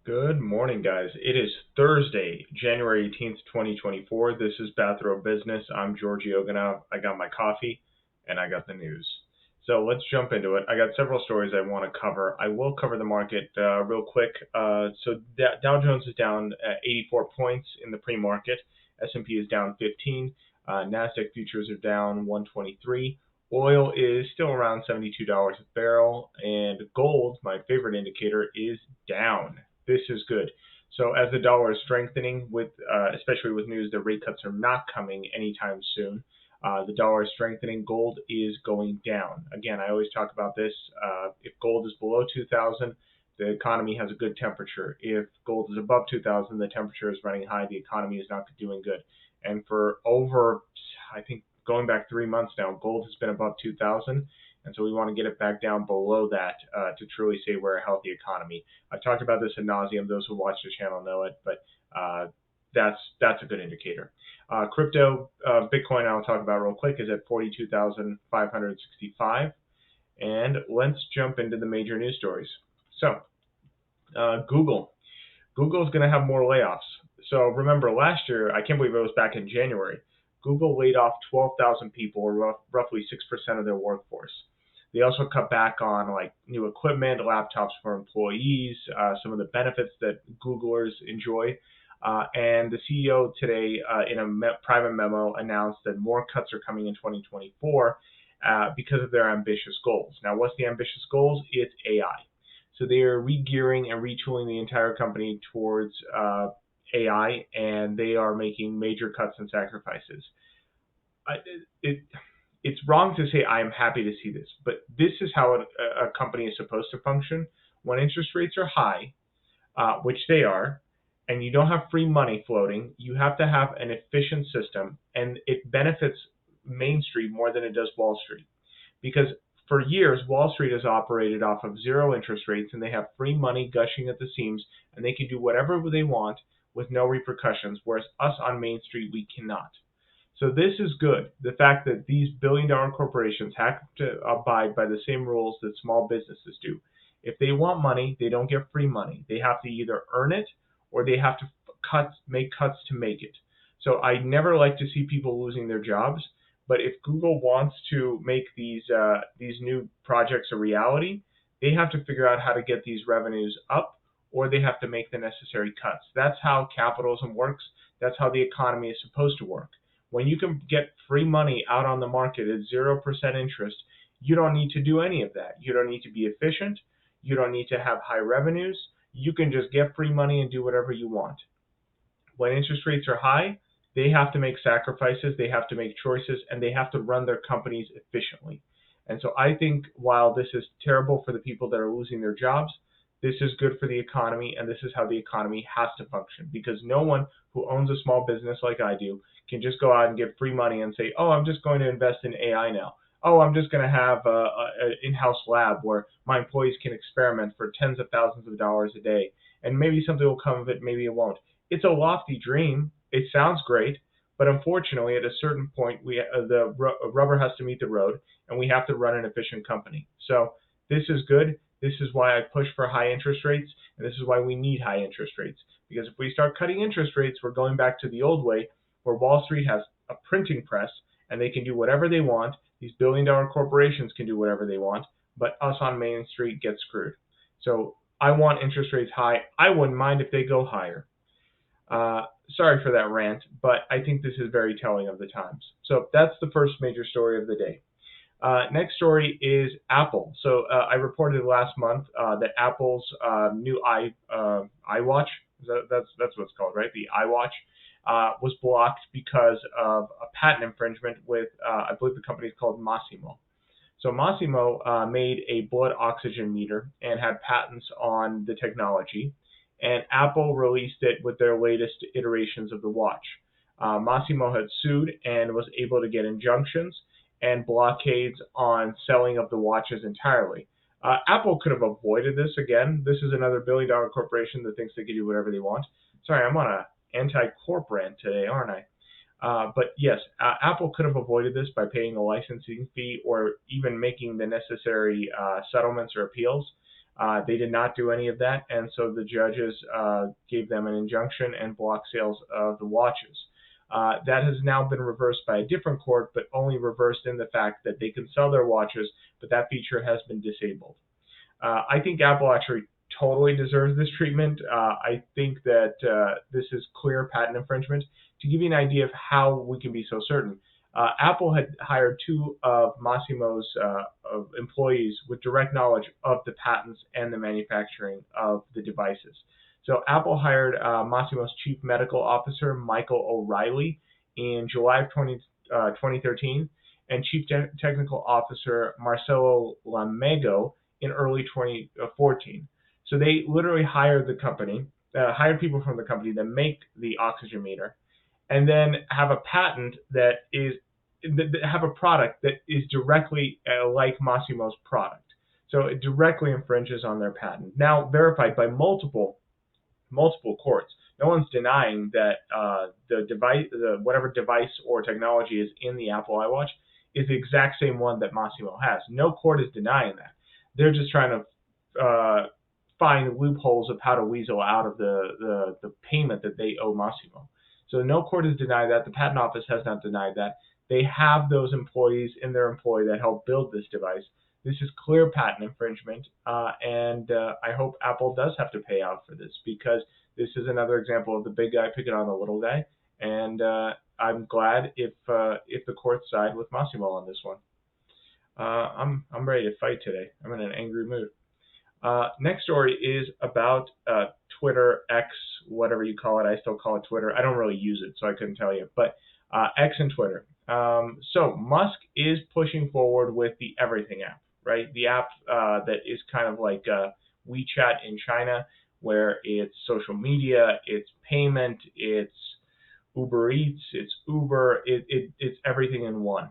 Good morning, guys. It is Thursday, January 18th, 2024. This is Bathrobe Business. I'm Georgie Oganov. I got my coffee and I got the news. So let's jump into it. I got several stories I want to cover. I will cover the market real quick. Dow Jones is down 84 points in the pre-market. S&P is down 15. Nasdaq futures are down 123. Oil is still around $72 a barrel, and gold, my favorite indicator, is down. This is good. So as the dollar is strengthening, especially with news that rate cuts are not coming anytime soon, the dollar is strengthening. Gold is going down. Again, I always talk about this. If gold is below 2,000, the economy has a good temperature. If gold is above 2,000, the temperature is running high. The economy is not doing good. And for over, I think, going back 3 months now, gold has been above 2,000. And so we want to get it back down below that to truly say we're a healthy economy. I've talked about this ad nauseum. Those who watch the channel know it, but that's a good indicator. Crypto, Bitcoin, I'll talk about real quick, is at 42,565. And let's jump into the major news stories. So, Google. Google's going to have more layoffs. So remember, last year, I can't believe it was back in January, Google laid off 12,000 people, or roughly 6% of their workforce. They also cut back on like new equipment, laptops for employees, some of the benefits that Googlers enjoy. And the CEO today, in a private memo, announced that more cuts are coming in 2024 because of their ambitious goals. Now, what's the ambitious goals? It's AI. So they are re-gearing and retooling the entire company towards AI, and they are making major cuts and sacrifices. It's wrong to say I am happy to see this, but this is how a company is supposed to function. When interest rates are high, which they are, and you don't have free money floating, you have to have an efficient system, and it benefits Main Street more than it does Wall Street. Because for years, Wall Street has operated off of zero interest rates, and they have free money gushing at the seams, and they can do whatever they want with no repercussions, whereas us on Main Street, we cannot. So this is good. The fact that these billion-dollar corporations have to abide by the same rules that small businesses do. If they want money, they don't get free money. They have to either earn it or they have to make cuts to make it. So I never like to see people losing their jobs. But if Google wants to make these new projects a reality, they have to figure out how to get these revenues up, or they have to make the necessary cuts. That's how capitalism works. That's how the economy is supposed to work. When you can get free money out on the market at 0% interest, you don't need to do any of that. You don't need to be efficient. You don't need to have high revenues. You can just get free money and do whatever you want. When interest rates are high, they have to make sacrifices, they have to make choices, and they have to run their companies efficiently. And so I think while this is terrible for the people that are losing their jobs, this is good for the economy, and this is how the economy has to function. Because no one who owns a small business like I do can just go out and get free money and say, oh, I'm just going to invest in AI now. Oh, I'm just going to have an in-house lab where my employees can experiment for tens of thousands of dollars a day. And maybe something will come of it, maybe it won't. It's a lofty dream. It sounds great, but unfortunately, at a certain point, the rubber has to meet the road, and we have to run an efficient company. So this is good. This is why I push for high interest rates, and this is why we need high interest rates. Because if we start cutting interest rates, we're going back to the old way, where Wall Street has a printing press, and they can do whatever they want. These billion-dollar corporations can do whatever they want, but us on Main Street get screwed. So I want interest rates high. I wouldn't mind if they go higher. Sorry for that rant, but I think this is very telling of the times. So that's the first major story of the day. Next story is Apple. So I reported last month that Apple's new iWatch, that's what it's called, right? The iWatch was blocked because of a patent infringement with, I believe the company is called Masimo. So Masimo made a blood oxygen meter and had patents on the technology. And Apple released it with their latest iterations of the watch. Masimo had sued and was able to get injunctions and blockades on selling of the watches entirely. Apple could have avoided this. Again, this is another billion-dollar corporation that thinks they can do whatever they want. Sorry, I'm on an anti-corp rant today, aren't I? But yes, Apple could have avoided this by paying a licensing fee or even making the necessary settlements or appeals. They did not do any of that, and so the judges gave them an injunction and blocked sales of the watches. That has now been reversed by a different court, but only reversed in the fact that they can sell their watches, but that feature has been disabled. I think Apple actually totally deserves this treatment. I think that this is clear patent infringement. To give you an idea of how we can be so certain, Apple had hired two of Masimo's employees with direct knowledge of the patents and the manufacturing of the devices. So Apple hired Masimo's chief medical officer, Michael O'Reilly, in July of 2013, and chief technical officer, Marcelo Lamego, in early 2014. So they literally hired hired people from the company that make the oxygen meter, and then have a patent have a product that is directly like Masimo's product. So it directly infringes on their patent. Now verified by multiple courts. No one's denying that the device, whatever device or technology is in the Apple iWatch, is the exact same one that Masimo has. No court is denying that. They're just trying to find loopholes of how to weasel out of the payment that they owe Masimo. So no court has denied that. The patent office has not denied that. They have those employees in their employ that help build this device. This is clear patent infringement, and I hope Apple does have to pay out for this, because this is another example of the big guy picking on the little guy. And I'm glad if the courts side with Massimo on this one. I'm ready to fight today. I'm in an angry mood. Next story is about Twitter, X, whatever you call it. I still call it Twitter. I don't really use it, so I couldn't tell you. But X and Twitter. So Musk is pushing forward with the Everything app, right? The app that is kind of like WeChat in China, where it's social media, it's payment, it's Uber Eats, it's Uber, it's everything in one.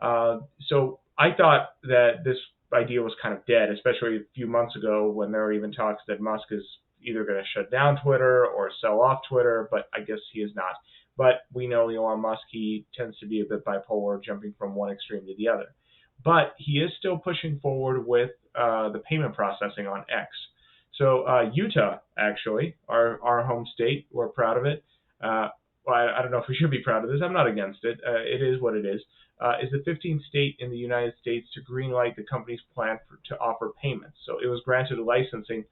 So I thought that this idea was kind of dead, especially a few months ago when there were even talks that Musk is either going to shut down Twitter or sell off Twitter, but I guess he is not. But we know Elon Musk, he tends to be a bit bipolar, jumping from one extreme to the other. But he is still pushing forward with the payment processing on X. So Utah, actually, our home state, we're proud of it. Well, I don't know if we should be proud of this. I'm not against it. It is what it is the 15th state in the United States to greenlight the company's plan to offer payments. So it was granted a licensing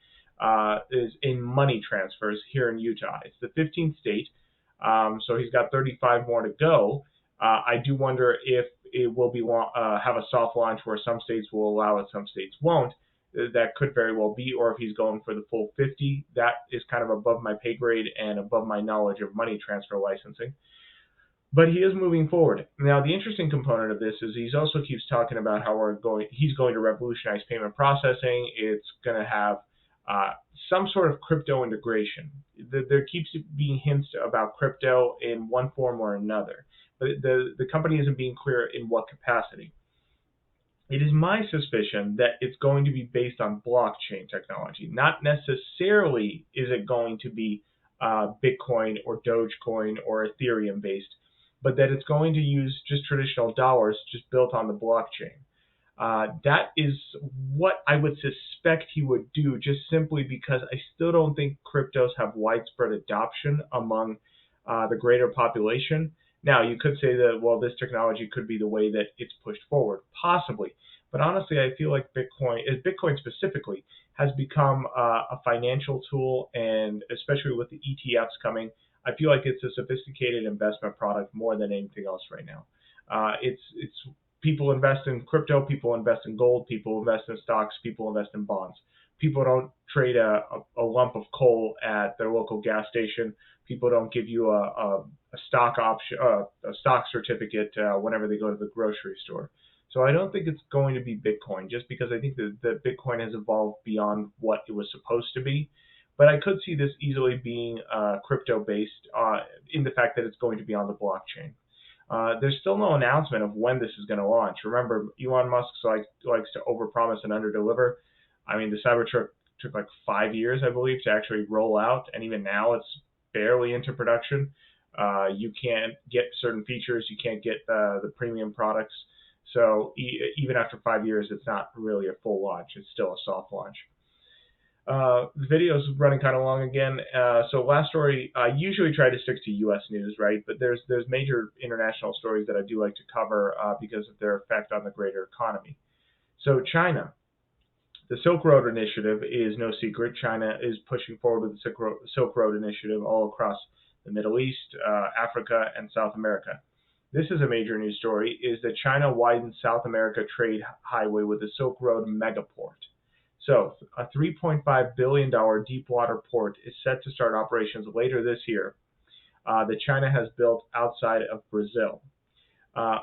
is in money transfers here in Utah. It's the 15th state, so he's got 35 more to go. I do wonder if it will be have a soft launch where some states will allow it, some states won't. That could very well be, or if he's going for the full 50, that is kind of above my pay grade and above my knowledge of money transfer licensing. But he is moving forward. Now, the interesting component of this is he also keeps talking about how he's going to revolutionize payment processing. It's going to have some sort of crypto integration. There keeps being hints about crypto in one form or another, but the company isn't being clear in what capacity. It is my suspicion that it's going to be based on blockchain technology. Not necessarily is it going to be Bitcoin or Dogecoin or Ethereum based, but that it's going to use just traditional dollars just built on the blockchain. That is what I would suspect he would do, just simply because I still don't think cryptos have widespread adoption among the greater population. Now, you could say that, well, this technology could be the way that it's pushed forward, possibly. But honestly, I feel like Bitcoin specifically, has become a financial tool, and especially with the ETFs coming, I feel like it's a sophisticated investment product more than anything else right now. It's people invest in crypto, people invest in gold, people invest in stocks, people invest in bonds. People don't trade a lump of coal at their local gas station. People don't give you a stock option, a stock certificate whenever they go to the grocery store. So I don't think it's going to be Bitcoin, just because I think that Bitcoin has evolved beyond what it was supposed to be. But I could see this easily being crypto-based in the fact that it's going to be on the blockchain. There's still no announcement of when this is going to launch. Remember, Elon Musk likes to overpromise and underdeliver. I mean, the Cybertruck took like 5 years, I believe, to actually roll out, and even now it's barely into production. You can't get certain features, you can't get the premium products. So even after 5 years, it's not really a full launch. It's still a soft launch. The video's running kind of long again. So last story, I usually try to stick to U.S. news, right? But there's major international stories that I do like to cover because of their effect on the greater economy. So China, the Silk Road Initiative is no secret. China is pushing forward with the Silk Road Initiative all across the Middle East, Africa, and South America. This is a major news story, is that China widens South America trade highway with the Silk Road megaport. So a $3.5 billion deep water port is set to start operations later this year that China has built outside of Brazil.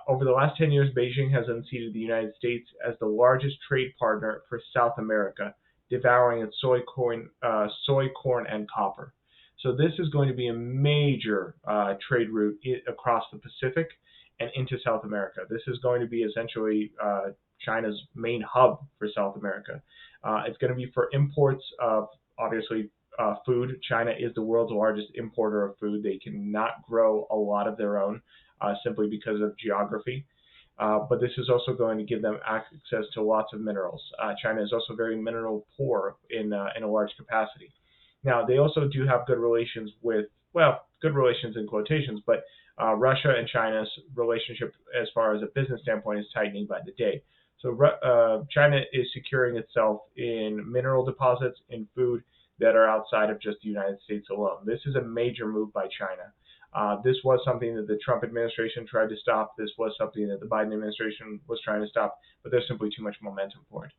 Over the last 10 years, Beijing has unseated the United States as the largest trade partner for South America, devouring its soy corn, and copper. So this is going to be a major trade route across the Pacific and into South America. This is going to be essentially China's main hub for South America. It's going to be for imports of, obviously, food. China is the world's largest importer of food. They cannot grow a lot of their own simply because of geography. But this is also going to give them access to lots of minerals. China is also very mineral poor in a large capacity. Now, they also do have good relations with, well, good relations in quotations, but Russia and China's relationship as far as a business standpoint is tightening by the day. So China is securing itself in mineral deposits, in food that are outside of just the United States alone. This is a major move by China. This was something that the Trump administration tried to stop. This was something that the Biden administration was trying to stop, but there's simply too much momentum for it.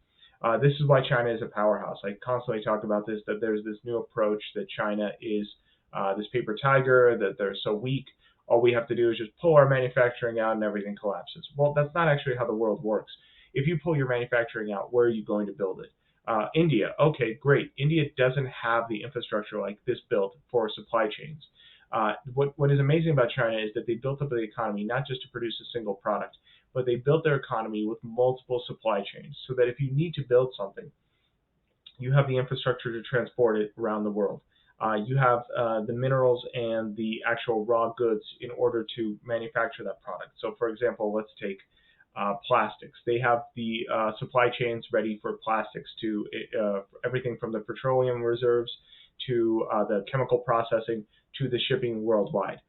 This is why China is a powerhouse. I constantly talk about this, that there's this new approach that China is this paper tiger, that they're so weak. All we have to do is just pull our manufacturing out and everything collapses. Well, that's not actually how the world works. If you pull your manufacturing out, where are you going to build it? India, okay, great. India doesn't have the infrastructure like this built for supply chains. What is amazing about China is that they built up the economy not just to produce a single product, but they built their economy with multiple supply chains so that if you need to build something, you have the infrastructure to transport it around the world. You have the minerals and the actual raw goods in order to manufacture that product. So, for example, let's take plastics. They have the supply chains ready for plastics to everything from the petroleum reserves to the chemical processing to the shipping worldwide.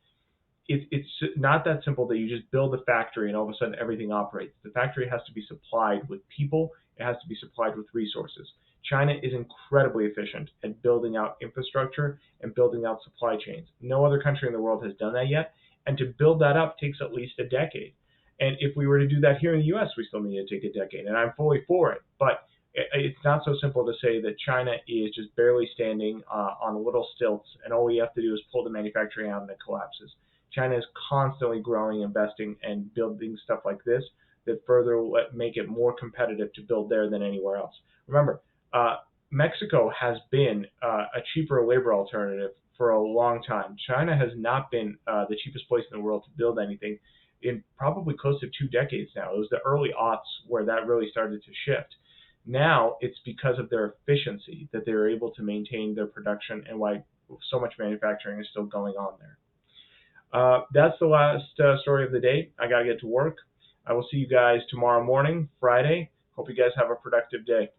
It's not that simple that you just build a factory and all of a sudden everything operates. The factory has to be supplied with people. It has to be supplied with resources. China is incredibly efficient at building out infrastructure and building out supply chains. No other country in the world has done that yet, and to build that up takes at least a decade. And if we were to do that here in the U.S., we still need to take a decade, and I'm fully for it. But it's not so simple to say that China is just barely standing on little stilts, and all we have to do is pull the manufacturing out and it collapses. China is constantly growing, investing, and building stuff like this that further make it more competitive to build there than anywhere else. Remember, Mexico has been a cheaper labor alternative for a long time. China has not been the cheapest place in the world to build anything in probably close to 2 decades now. It was the early aughts where that really started to shift. Now it's because of their efficiency that they're able to maintain their production and why so much manufacturing is still going on there. That's the last story of the day. I got to get to work. I will see you guys tomorrow morning, Friday. Hope you guys have a productive day.